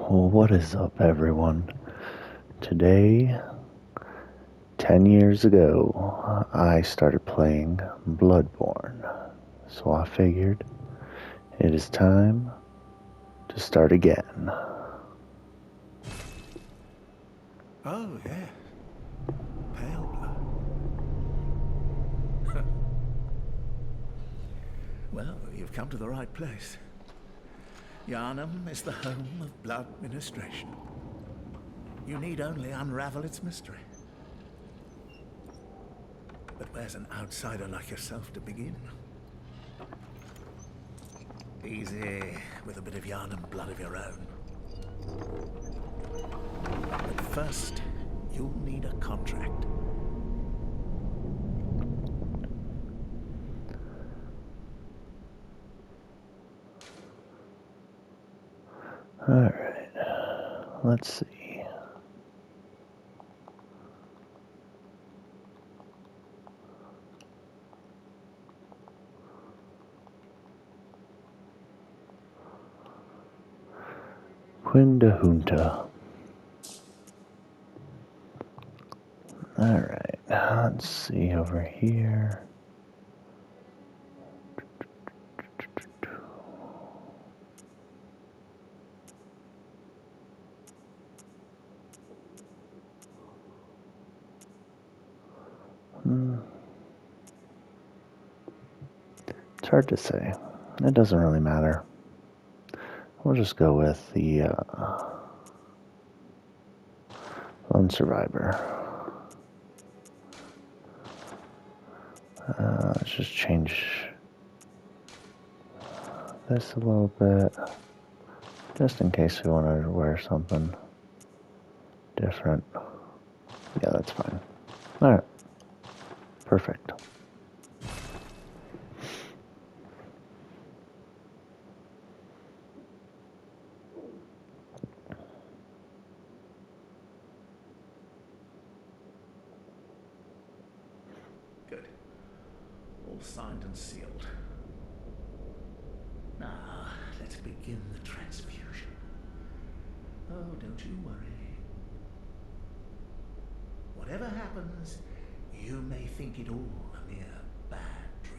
What is up, everyone? Today, 10 years ago, I started playing Bloodborne. So I figured it is time to start again. Oh, yes. Pale blood. Well, you've come to the right place. Yharnam is the home of blood ministration. You need only unravel its mystery. But where's an outsider like yourself to begin? Easy, with a bit of Yharnam blood of your own. But first, you'll need a contract. Alright, let's see. Quinda Junta. Alright, let's see over here. It's hard to say. It doesn't really matter. We'll just go with the lone survivor. Let's just change this a little bit, just in case we wanted to wear something different. Yeah, that's fine. Alright. Perfect. Good. All signed and sealed. Now, let's begin the transfusion. Oh, don't you worry. Whatever happens, you may think it all a mere bad dream.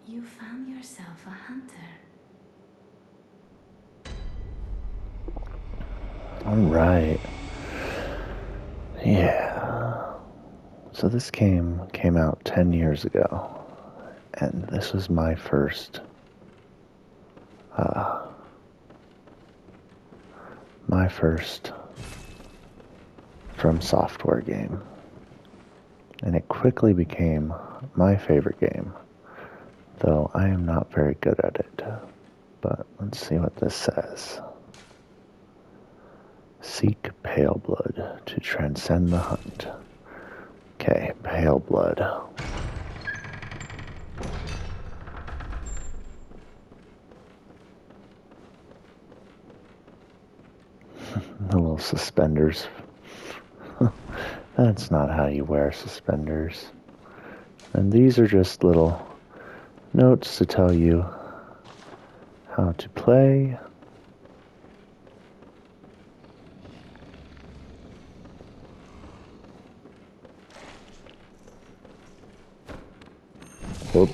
You found yourself a hunter. Alright. Yeah. So this game came out 10 years ago. And this was my first From Software game. And it quickly became my favorite game, though I am not very good at it. But let's see what this says. Seek pale blood to transcend the hunt. Okay, pale blood. The little suspenders That's not how you wear suspenders. And these are just little notes to tell you how to play. Oop.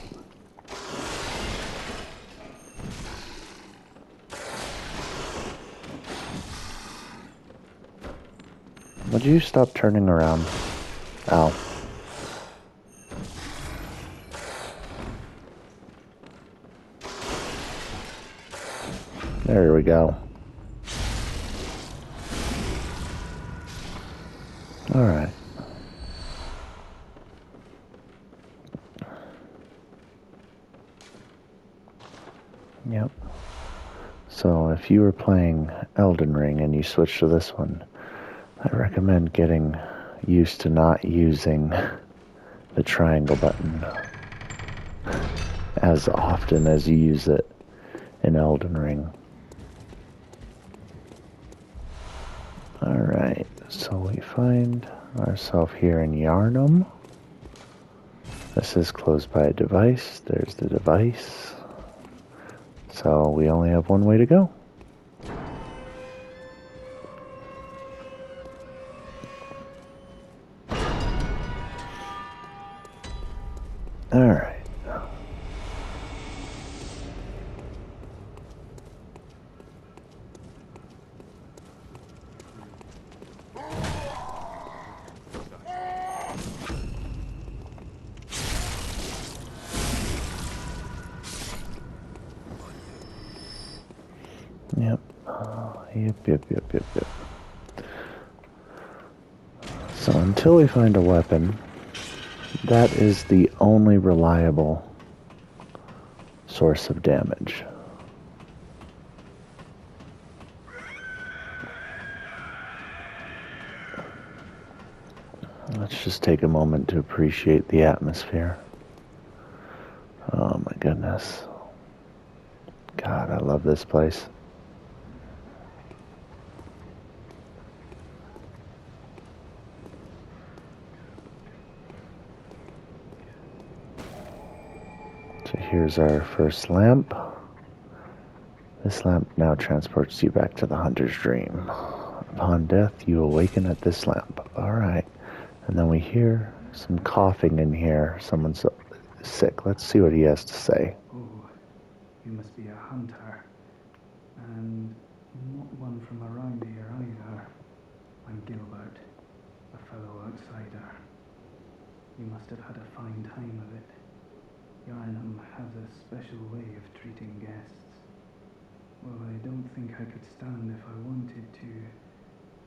Would you stop turning around? Ow. There we go. Alright. Yep. So if you were playing Elden Ring and you switch to this one, I recommend getting used to not using the triangle button as often as you use it in Elden Ring. Alright, so we find ourselves here in Yharnam. This is closed by a device. There's the device. So we only have one way to go. Alright. Yep. Yep. So until we find a weapon, that is the only reliable source of damage. Let's just take a moment to appreciate the atmosphere. Oh my goodness. God, I love this place. So here's our first lamp. This lamp now transports you back to the hunter's dream. Upon death, you awaken at this lamp. Alright. And then we hear some coughing in here. Someone's sick. Let's see what he has to say. Oh, you must be a hunter. And not one from around here either. I'm Gilbert, a fellow outsider. You must have had a fine time of it. Yharnam has a special way of treating guests. Well, I don't think I could stand if I wanted to,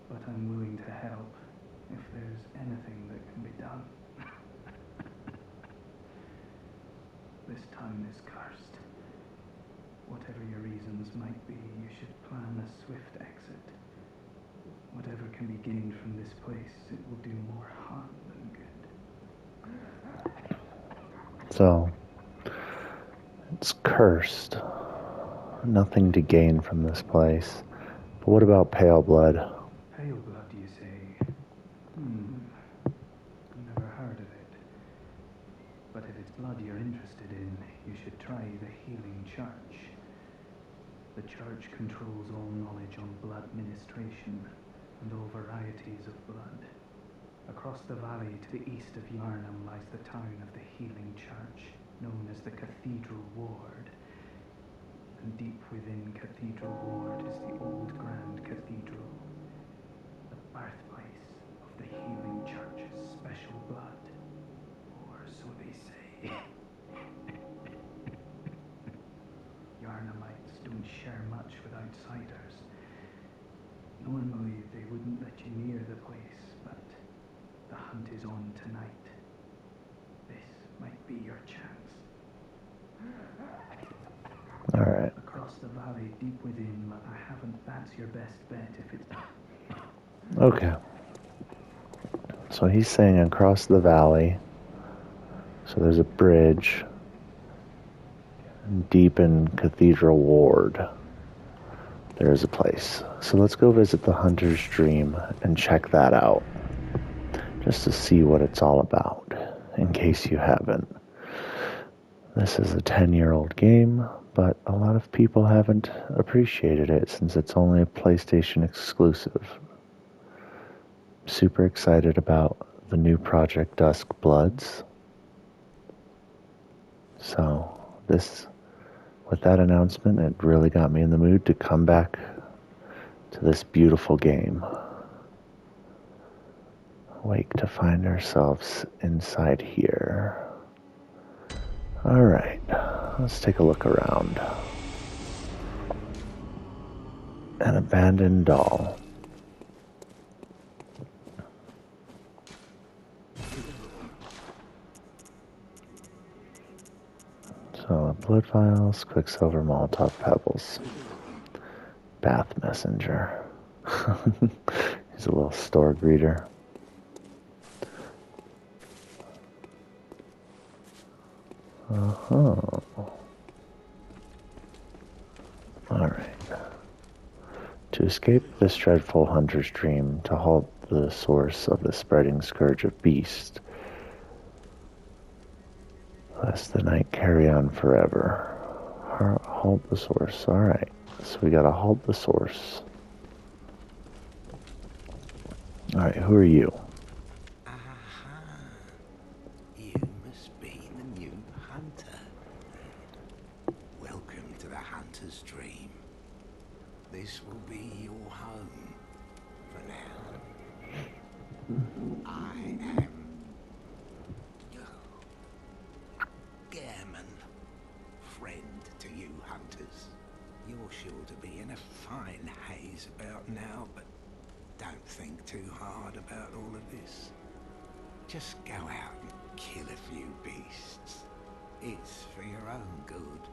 but I'm willing to help if there's anything that can be done. This town is cursed. Whatever your reasons might be, you should plan a swift exit. Whatever can be gained from this place, it will do more harm than good. So, it's cursed. Nothing to gain from this place. But what about pale blood? Pale blood, you say? Never heard of it. But if it's blood you're interested in, you should try the Healing Church. The church controls all knowledge on blood ministration and all varieties of blood. Across the valley to the east of Yharnam lies the town of the Healing Church, known as the Cathedral Ward. And deep within Cathedral Ward is the old Grand Cathedral, the birthplace of the Healing Church's special blood, or so they say. Yharnamites don't share much with outsiders. Normally they wouldn't let you near the place, but the hunt is on tonight. This might be your chance. Alright. Across the valley, deep within, I haven't. That's your best bet if it's. Okay. So he's saying across the valley. So there's a bridge. Deep in Cathedral Ward. There is a place. So let's go visit the Hunter's Dream and check that out. just to see what it's all about, in case you haven't. This is a 10-year-old game, but a lot of people haven't appreciated it since it's only a PlayStation exclusive. Super excited about the new Project Dusk Bloods. So with that announcement, it really got me in the mood to come back to this beautiful game. Wake to find ourselves inside here. Alright, let's take a look around. An abandoned doll. So, blood vials, Quicksilver, Molotov pebbles. Bath messenger. He's a little store greeter. Alright. To escape this dreadful hunter's dream, to halt the source of the spreading scourge of beasts, lest the night carry on forever. Halt the source. Alright. So we gotta halt the source. Alright, who are you? Aha. You must be the new hunter. Welcome to the hunter's dream. This will be your home for now. I am Gehrman, friend to you hunters. You're sure to be in a fine haze about now, but don't think too hard about all of this. Just go out and kill a few beasts. It's for your own good.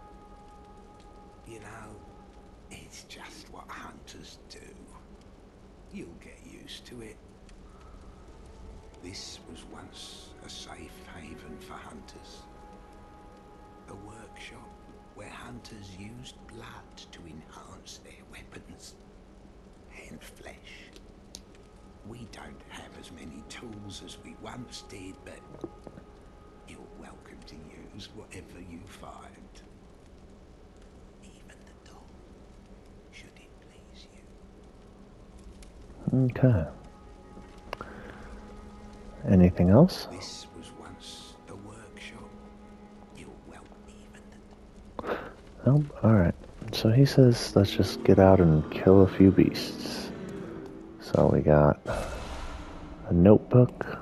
You know, it's just what hunters do. You'll get used to it. This was once a safe haven for hunters. A workshop where hunters used blood to enhance their weapons and flesh. We don't have as many tools as we once did, but you're welcome to use whatever you find. Even the doll, should it please you. Okay. Anything else? This was once a workshop. You're welcome, even the... Nope. Alright. So he says, let's just get out and kill a few beasts. So we got a notebook.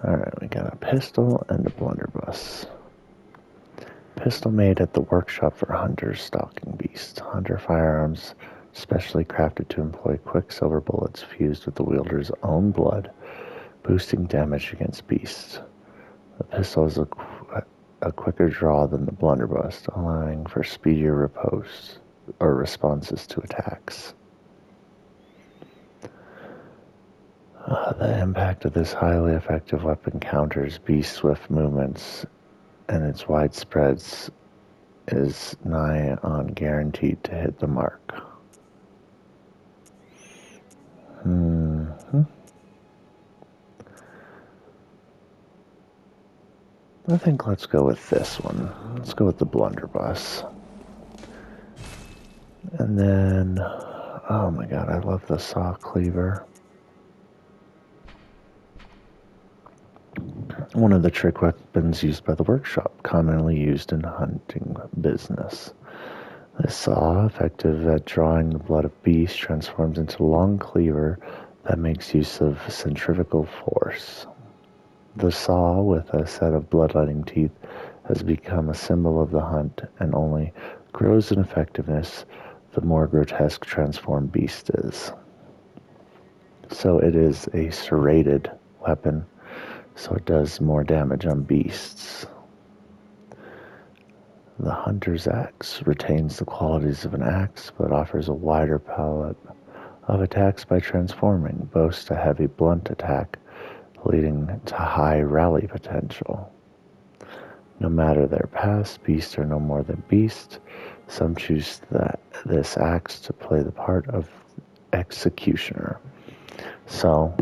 Alright, we got a pistol and a blunderbuss. Pistol made at the workshop for hunters stalking beasts. Hunter firearms specially crafted to employ quicksilver bullets fused with the wielder's own blood, boosting damage against beasts. The pistol is a quicker draw than the blunderbuss, allowing for speedier riposte or responses to attacks. The impact of this highly effective weapon counters beast swift movements, and its widespreads is nigh on guaranteed to hit the mark. I think let's go with this one. Let's go with the blunderbuss. And then, oh my god, I love the saw cleaver. One of the trick weapons used by the workshop, commonly used in hunting business. This saw, effective at drawing the blood of beasts, transforms into a long cleaver that makes use of centrifugal force. The saw, with a set of bloodletting teeth, has become a symbol of the hunt and only grows in effectiveness the more grotesque transformed beast is. So it is a serrated weapon, so it does more damage on beasts. The hunter's axe retains the qualities of an axe, but offers a wider palette of attacks by transforming, boasts a heavy blunt attack, leading to high rally potential. No matter their past, beasts are no more than beasts. Some choose this axe to play the part of executioner. So,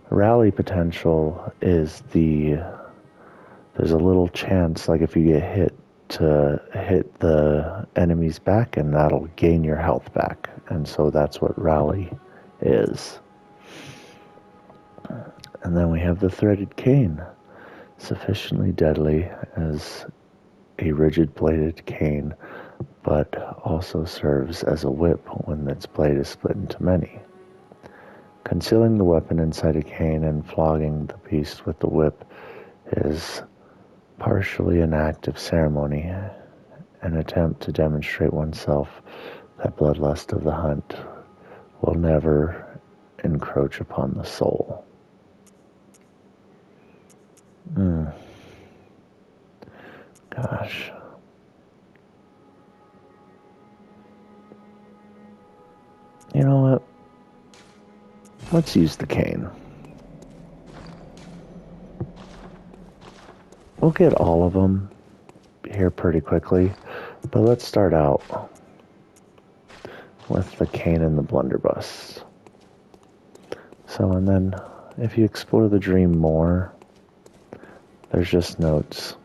rally potential is there's a little chance, like if you get hit, to hit the enemy's back, and that'll gain your health back. And so that's what rally is. And then we have the threaded cane, sufficiently deadly as a rigid-bladed cane, but also serves as a whip when its blade is split into many. Concealing the weapon inside a cane and flogging the beast with the whip is partially an act of ceremony, an attempt to demonstrate oneself that bloodlust of the hunt will never encroach upon the soul. Gosh. You know what? Let's use the cane. We'll get all of them here pretty quickly, but let's start out with the cane and the blunderbuss. So, and then if you explore the dream more, there's just notes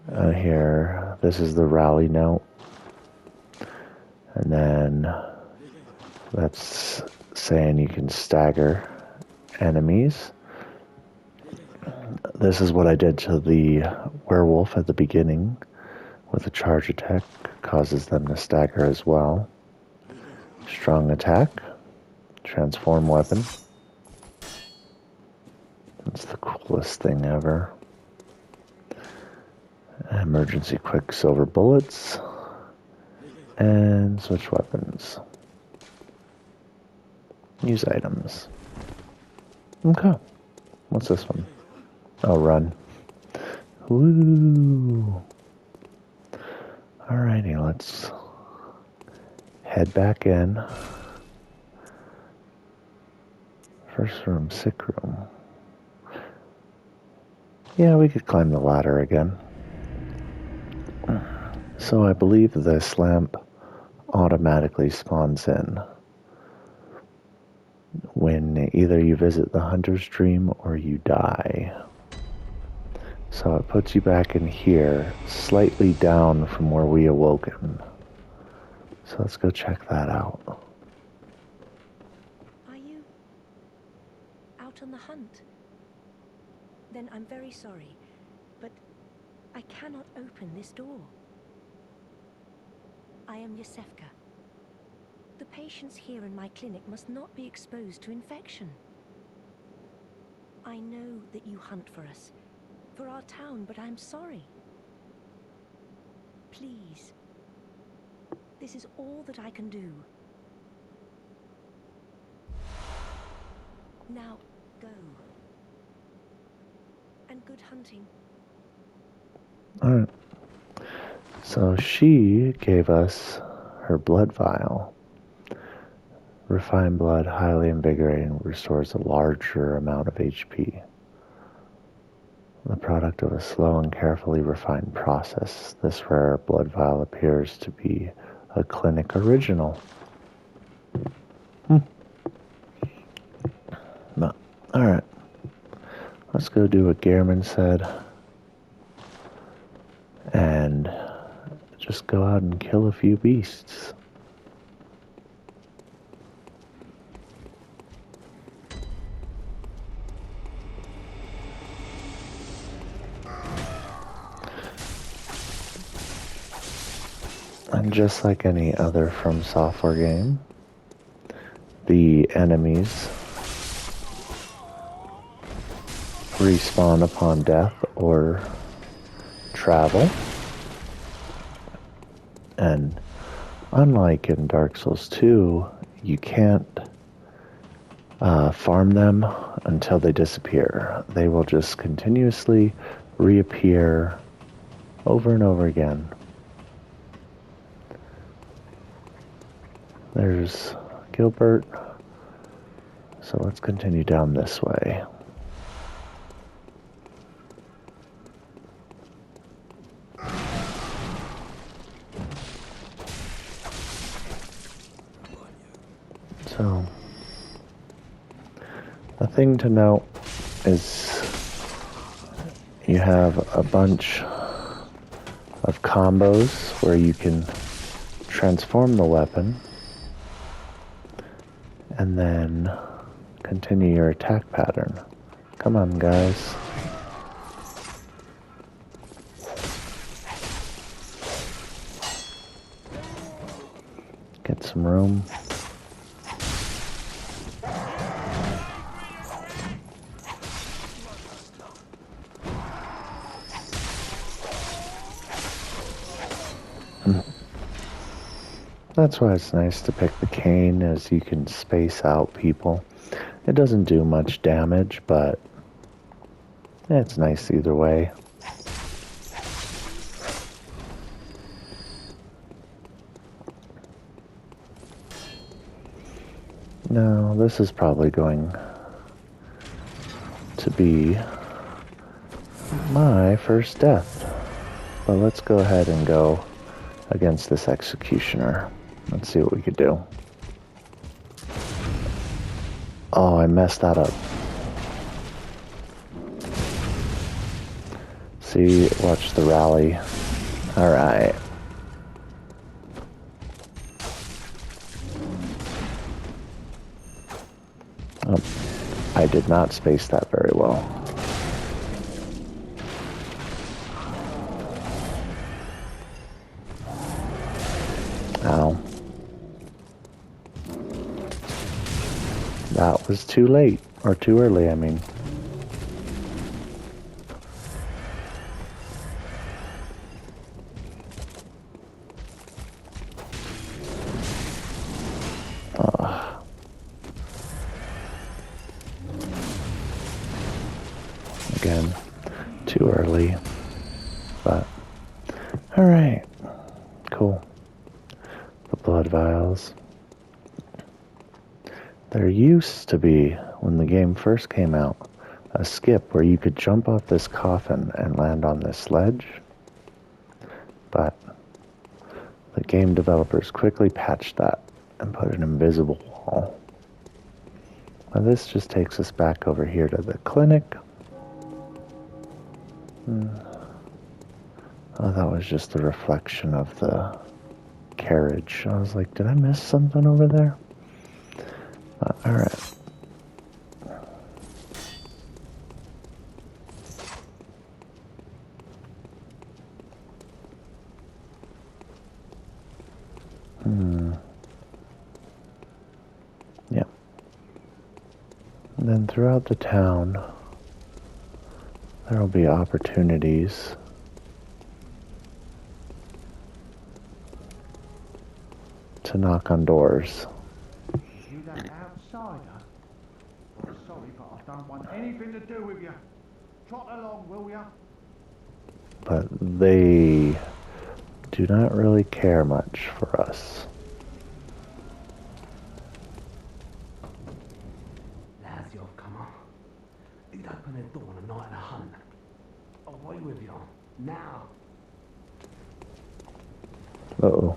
here. This is the rally note, and then that's saying you can stagger enemies. This is what I did to the werewolf at the beginning with a charge attack, causes them to stagger as well. Strong attack, transform weapon. That's the coolest thing ever. Emergency quicksilver bullets, and switch weapons. Use items. Okay, what's this one? Oh, run. Woo! Alrighty, let's head back in. First room, sick room. Yeah, we could climb the ladder again. So I believe this lamp automatically spawns in when either you visit the hunter's dream or you die. So it puts you back in here, slightly down from where we awoken. So let's go check that out. Are you out on the hunt? Then I'm very sorry, but I cannot open this door. I am Yosefka. The patients here in my clinic must not be exposed to infection. I know that you hunt for us, for our town, but I'm sorry. Please. This is all that I can do. Now, go. And good hunting. Alright. So she gave us her blood vial. Refined blood, highly invigorating, restores a larger amount of HP. The product of a slow and carefully refined process, this rare blood vial appears to be a clinic original. No. Alright. Let's go do what Gehrman said. And just go out and kill a few beasts. And just like any other From Software game, the enemies respawn upon death or travel. And unlike in Dark Souls 2, you can't farm them until they disappear. They will just continuously reappear over and over again. There's Gilbert. So let's continue down this way. So, a thing to note is you have a bunch of combos where you can transform the weapon and then continue your attack pattern. Come on, guys. Get some room. That's why it's nice to pick the cane, as you can space out people. It doesn't do much damage, but it's nice either way. Now, this is probably going to be my first death. But let's go ahead and go against this executioner. Let's see what we could do. Oh, I messed that up. See, watch the rally. Alright. Oh, I did not space that very well. Ow. That was too late. Or too early, I mean. Again, too early. But, alright. Cool. The blood vials. There used to be, when the game first came out, a skip where you could jump off this coffin and land on this ledge. But the game developers quickly patched that and put an invisible wall. Now this just takes us back over here to the clinic. Oh, that was just the reflection of the carriage. I was like, did I miss something over there? Alright. Yep. And then throughout the town, there will be opportunities to knock on doors. You that outsider? I'm sorry, but I don't want anything to do with you. Trot along, will ya? But they do not really care much for us. Lads, you've come on. You'd open the door on a night of a hunt. Away with you. Now. Uh-oh.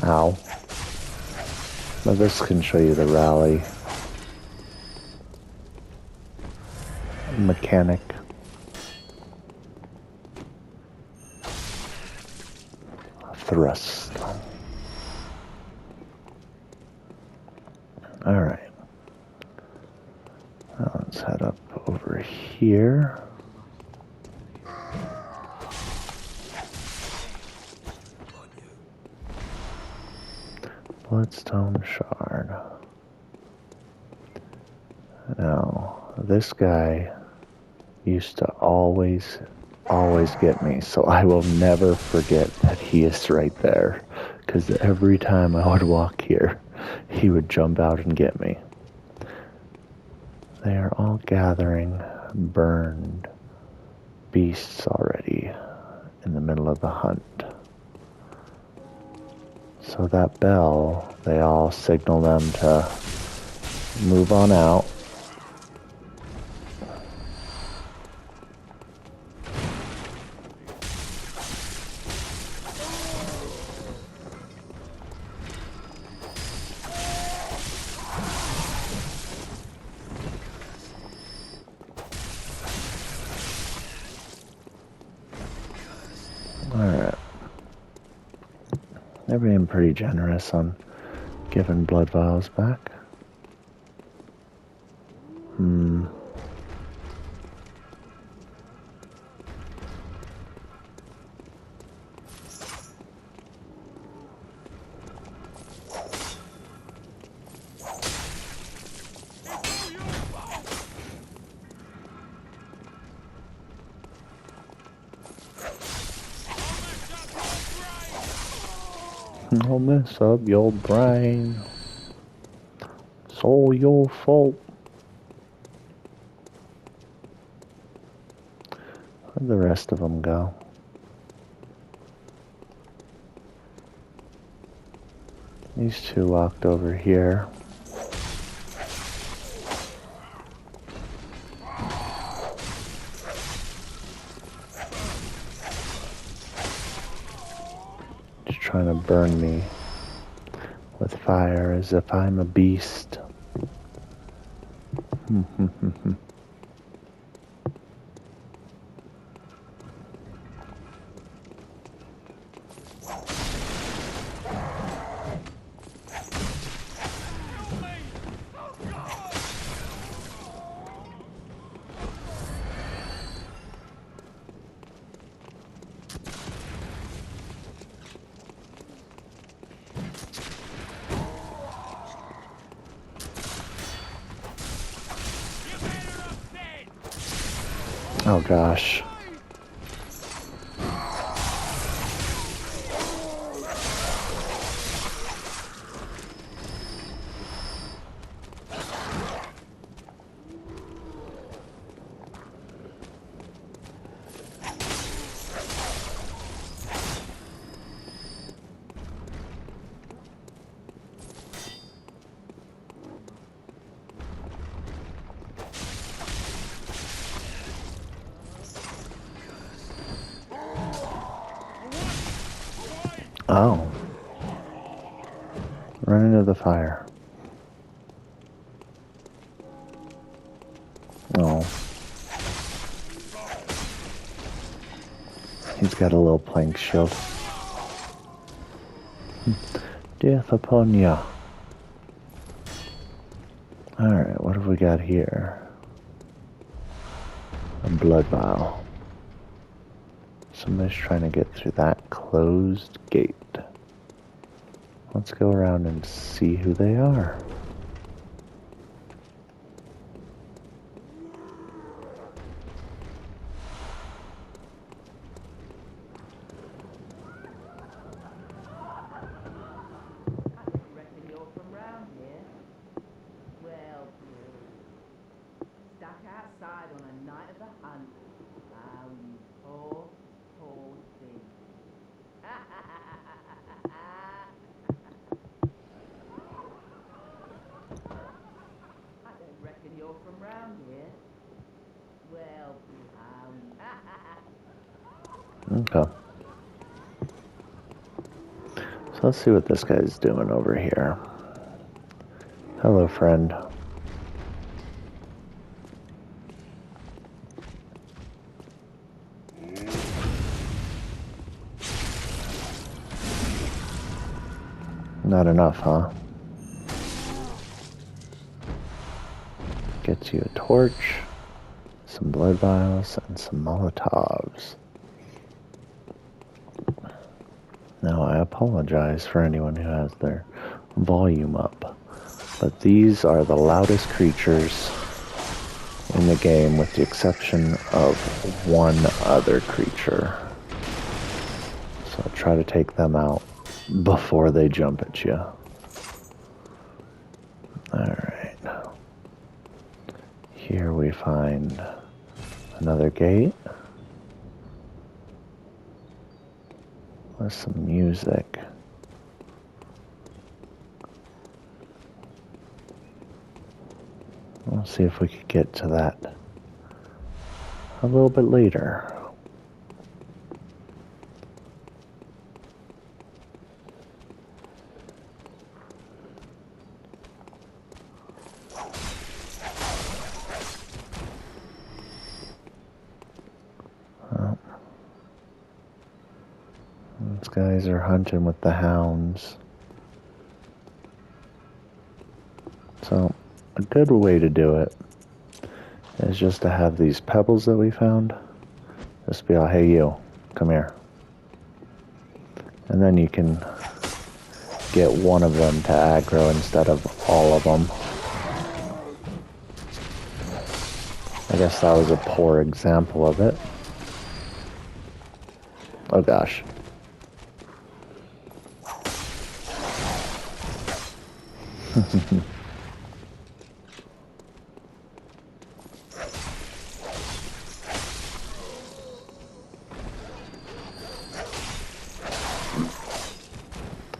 Ow. Now this can show you the rally mechanic. Thrust. Alright. Now let's head up over here. Bloodstone shard. Now, this guy used to always get me, so I will never forget that he is right there, because every time I would walk here, he would jump out and get me. They are all gathering burned beasts already in the middle of the hunt. So that bell, they all signal them to move on out. Alright. They're being pretty generous on giving blood vials back. I'll mess up your brain. It's all your fault. Where'd the rest of them go? These two walked over here. Just trying to burn me with fire as if I'm a beast. Oh gosh. Oh. Run into the fire. Oh. He's got a little plank shield. Death upon ya. Alright, what have we got here? A blood vial. Somebody's trying to get through that closed gate. Let's go around and see who they are. Reckon you're from round here? Well, stuck outside on a night of the hunt. Oh, you poor, poor thing. I don't reckon you're from round here. Well, Okay. So let's see what this guy's doing over here. Hello, friend. Not enough, huh? Gets you a torch, some blood vials, and some Molotovs. Now, I apologize for anyone who has their volume up, but these are the loudest creatures in the game, with the exception of one other creature. So try to take them out before they jump at you. Alright. Here we find another gate. with some music. We'll see if we could get to that a little bit later. These guys are hunting with the hounds. So, a good way to do it is just to have these pebbles that we found. Just be like, hey you, come here. And then you can get one of them to aggro instead of all of them. I guess that was a poor example of it. Oh gosh.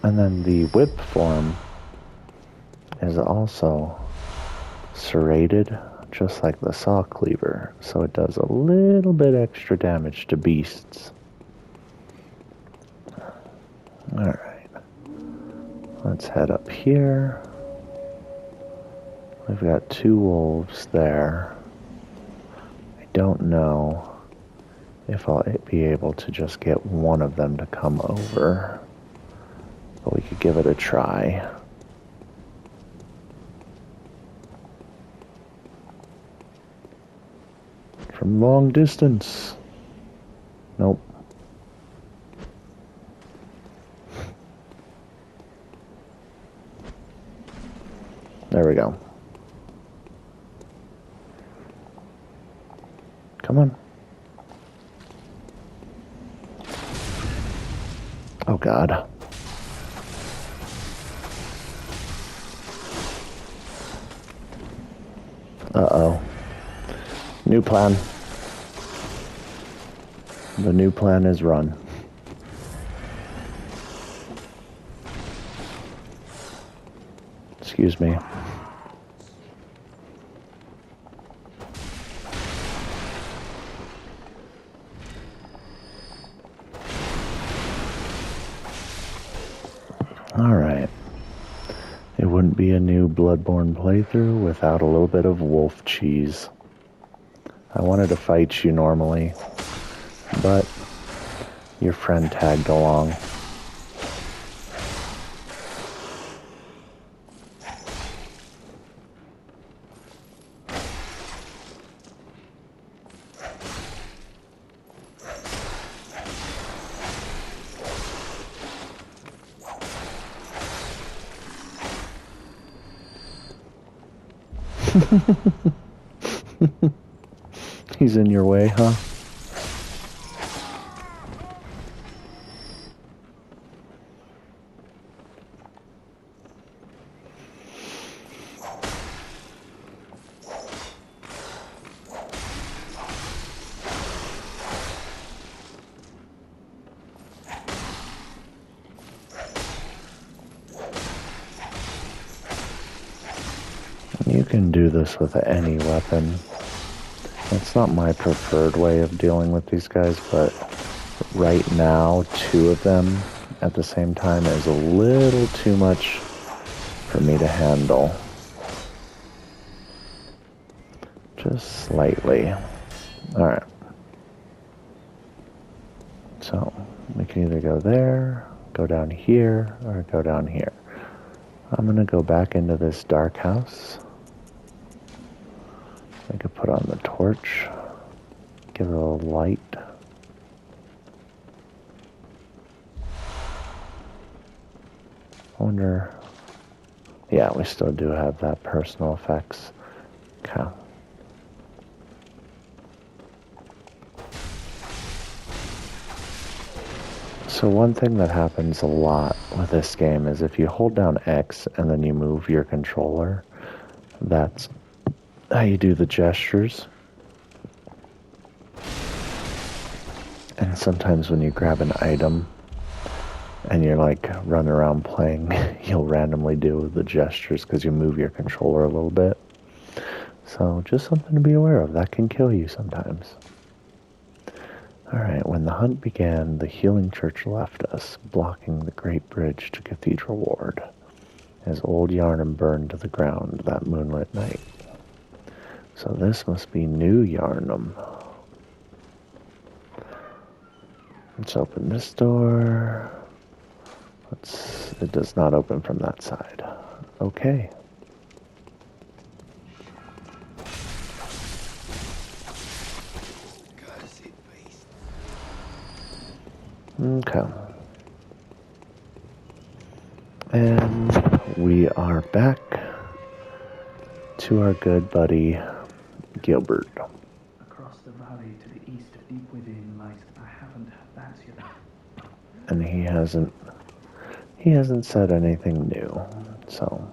And then the whip form is also serrated, just like the saw cleaver, so it does a little bit extra damage to beasts. Alright, let's head up here. We've got 2 wolves there. I don't know if I'll be able to just get one of them to come over, but we could give it a try. From long distance. Nope. There we go. Come on. Oh God. Uh-oh. New plan. The new plan is run. Excuse me. Alright. It wouldn't be a new Bloodborne playthrough without a little bit of wolf cheese. I wanted to fight you normally, but your friend tagged along. He's in your way, huh? You can do this with any weapon. It's not my preferred way of dealing with these guys, but right now, 2 of them at the same time is a little too much for me to handle. Just slightly. Alright. So, we can either go there, go down here, or go down here. I'm gonna go back into this dark house. I could put on the torch, give it a little light. I wonder, yeah, we still do have that personal effects. Okay. So one thing that happens a lot with this game is if you hold down X and then you move your controller, that's how you do the gestures. And sometimes when you grab an item, and you're like running around playing, you'll randomly do the gestures because you move your controller a little bit. So just something to be aware of. That can kill you sometimes. Alright, when the hunt began, the healing church left us, blocking the great bridge to Cathedral Ward, as old Yharnam burned to the ground that moonlit night. So this must be New Yharnam. Let's open this door. It does not open from that side. Okay. Okay. And we are back to our good buddy Gilbert. Across the valley to the east of Deep Within lies I haven't that's yet. And he hasn't said anything new. So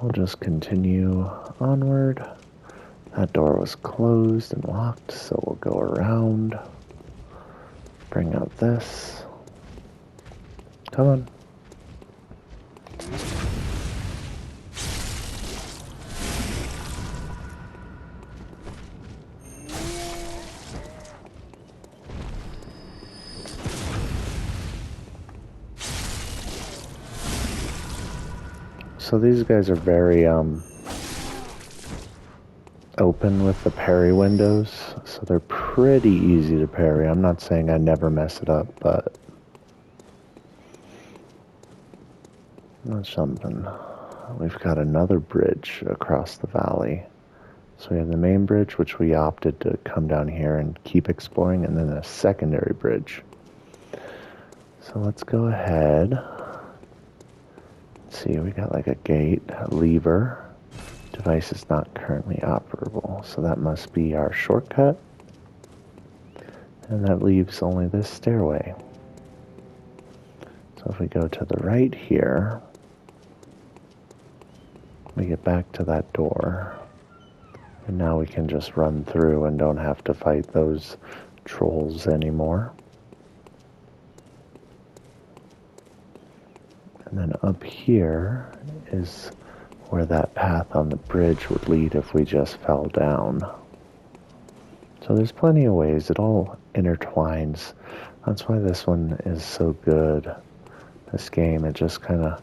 we'll just continue onward. That door was closed and locked, so we'll go around. Bring out this. Come on. So these guys are very open with the parry windows, so they're pretty easy to parry. I'm not saying I never mess it up, but that's something. We've got another bridge across the valley. So we have the main bridge, which we opted to come down here and keep exploring, and then a secondary bridge. So let's go ahead. Let's see, we got like a gate, a lever. Device is not currently operable, so that must be our shortcut. And that leaves only this stairway. So if we go to the right here, we get back to that door. And now we can just run through and don't have to fight those trolls anymore. And then up here is where that path on the bridge would lead if we just fell down. So there's plenty of ways. It all intertwines. That's why this one is so good. This game, it just kind of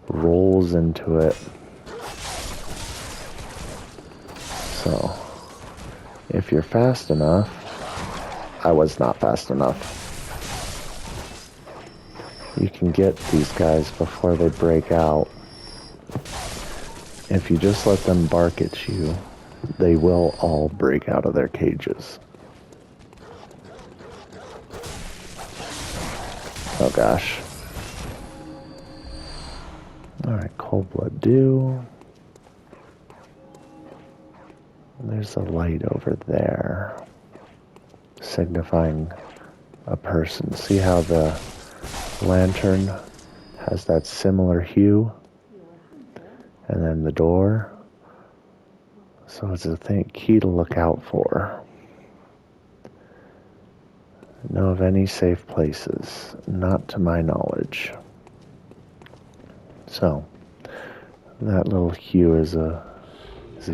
rolls into it. So, if you're fast enough, I was not fast enough. You can get these guys before they break out. If you just let them bark at you, they will all break out of their cages. Oh gosh. Alright, Cold Blood Dew. There's a light over there, signifying a person. See how the lantern has that similar hue? And then the door. So it's a key to look out for. Know of any safe places? Not to my knowledge. So, that little hue is a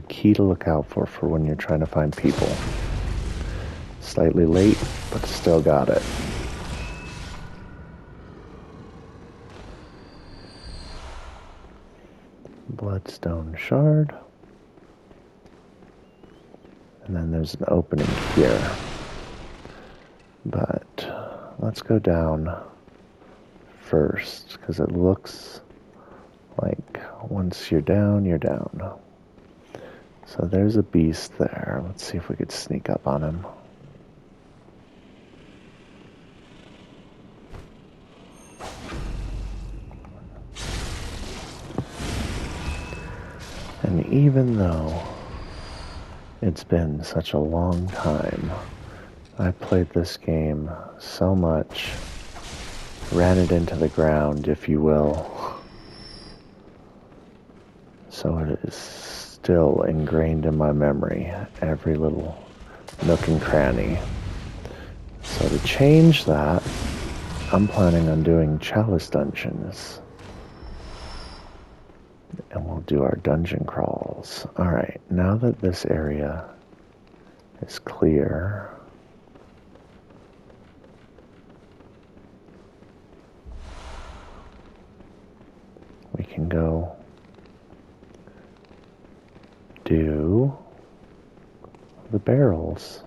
key to look out for when you're trying to find people. Slightly late, but still got it. Bloodstone shard. And then there's an opening here. But let's go down first, because it looks like once you're down, you're down. So there's a beast there. Let's see if we could sneak up on him. And even though it's been such a long time, I played this game so much, ran it into the ground, if you will. So it is still ingrained in my memory, every little nook and cranny. So to change that, I'm planning on doing chalice dungeons. And we'll do our dungeon crawls. Alright, now that this area is clear, we can go do the barrels.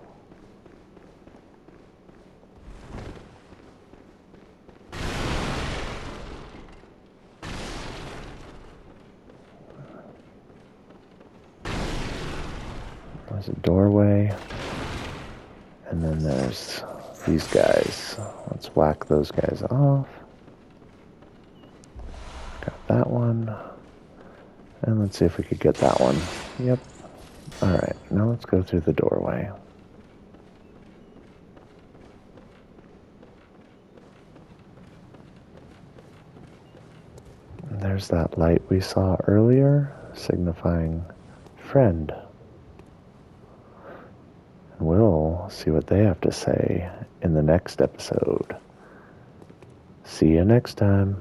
There's a doorway, and then there's these guys. Let's whack those guys off. Got that one. And let's see if we could get that one. Yep. Alright, now let's go through the doorway. And there's that light we saw earlier, signifying friend. And we'll see what they have to say in the next episode. See you next time.